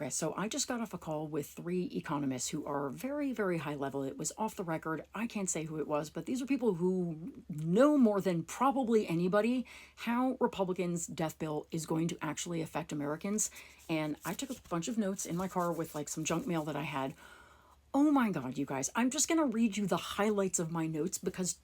Okay, so I just got off a call with 3 economists who are very, very high level. It was off the record. I can't say who it was, but these are people who know more than probably anybody how Republicans' death bill is going to actually affect Americans. And I took a bunch of notes in my car with like some junk mail that I had. Oh my God, you guys, I'm just going to read you the highlights of my notes because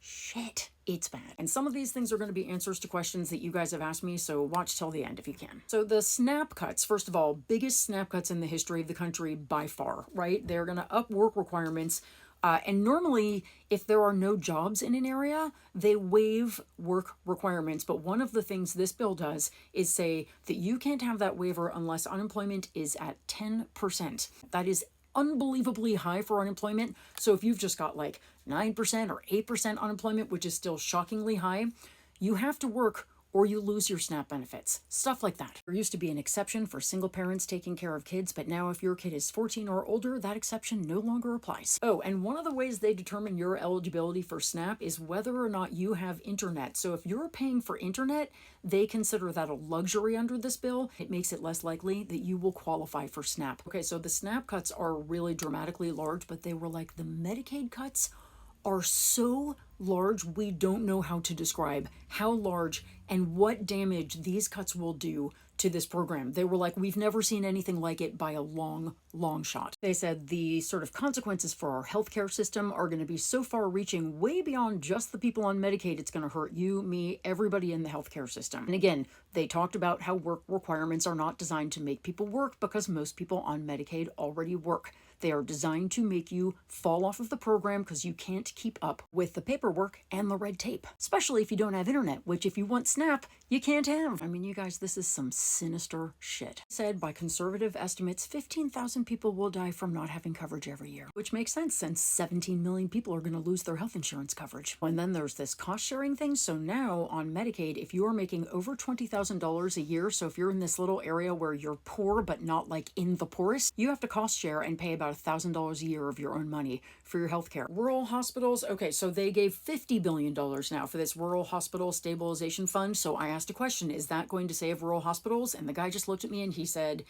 shit, it's bad. And some of these things are going to be answers to questions that you guys have asked me, so watch till the end if you can. So the SNAP cuts, first of all, biggest SNAP cuts in the history of the country by far, right? They're going to up work requirements. And normally, if there are no jobs in an area, they waive work requirements. But one of the things this bill does is say that you can't have that waiver unless unemployment is at 10%. That is unbelievably high for unemployment. So if you've just got like 9% or 8% unemployment, which is still shockingly high, you have to work or you lose your SNAP benefits. Stuff like that. There used to be an exception for single parents taking care of kids, but now if your kid is 14 or older, that exception no longer applies. Oh, and one of the ways they determine your eligibility for SNAP is whether or not you have internet. So if you're paying for internet, they consider that a luxury under this bill. It makes it less likely that you will qualify for SNAP. Okay, so the SNAP cuts are really dramatically large, but they were like the Medicaid cuts are so large, we don't know how to describe how large and what damage these cuts will do to this program. They were like, we've never seen anything like it by a long, long shot. They said the sort of consequences for our healthcare system are going to be so far reaching, way beyond just the people on Medicaid. It's going to hurt you, me, everybody in the healthcare system. And again, they talked about how work requirements are not designed to make people work because most people on Medicaid already work. They are designed to make you fall off of the program because you can't keep up with the paperwork and the red tape, especially if you don't have internet, which if you want SNAP, you can't have. I mean, you guys, this is some sinister shit. Said by conservative estimates, 15,000 people will die from not having coverage every year, which makes sense since 17 million people are going to lose their health insurance coverage. And then there's this cost sharing thing. So now on Medicaid, if you are making over $20,000 a year, so if you're in this little area where you're poor but not like in the poorest, you have to cost share and pay about $1,000 a year of your own money for your health care. Rural hospitals, okay, so they gave $50 billion now for this Rural Hospital Stabilization Fund. So I asked a question, is that going to save rural hospitals? And the guy just looked at me and he said,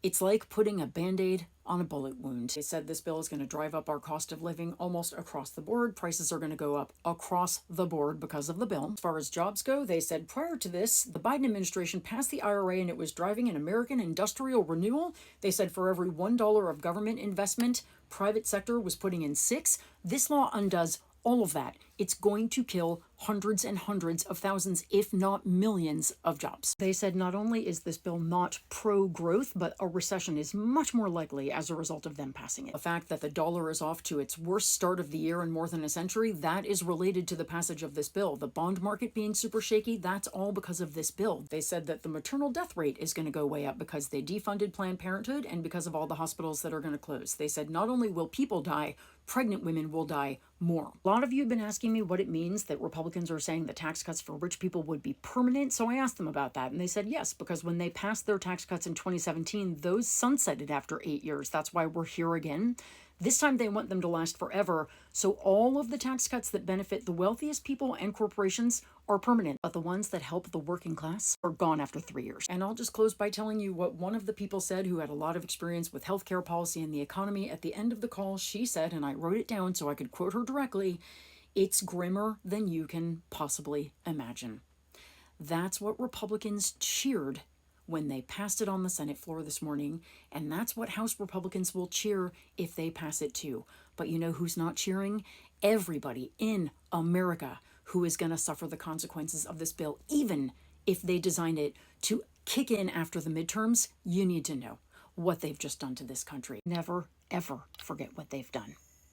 it's like putting a Band-Aid on a bullet wound. They said this bill is going to drive up our cost of living almost across the board. Prices are going to go up across the board because of the bill. As far as jobs go, they said prior to this, the Biden administration passed the IRA and it was driving an American industrial renewal. They said for every $1 of government investment, private sector was putting in 6. This law undoes all of that. It's going to kill hundreds and hundreds of thousands, if not millions, of jobs. They said not only is this bill not pro-growth, but a recession is much more likely as a result of them passing it. The fact that the dollar is off to its worst start of the year in more than a century, that is related to the passage of this bill. The bond market being super shaky, that's all because of this bill. They said that the maternal death rate is going to go way up because they defunded Planned Parenthood and because of all the hospitals that are going to close. They said not only will people die, pregnant women will die more. A lot of you have been asking me what it means that Republicans are saying that tax cuts for rich people would be permanent. So I asked them about that. And they said yes, because when they passed their tax cuts in 2017, those sunsetted after 8 years. That's why we're here again. This time they want them to last forever. So all of the tax cuts that benefit the wealthiest people and corporations are permanent, but the ones that help the working class are gone after 3 years. And I'll just close by telling you what one of the people said who had a lot of experience with healthcare policy and the economy. At the end of the call, she said, and I wrote it down so I could quote her directly, "It's grimmer than you can possibly imagine." That's what Republicans cheered when they passed it on the Senate floor this morning, and that's what House Republicans will cheer if they pass it too. But you know who's not cheering? Everybody in America who is going to suffer the consequences of this bill, even if they design it to kick in after the midterms. You need to know what they've just done to this country. Never, ever forget what they've done.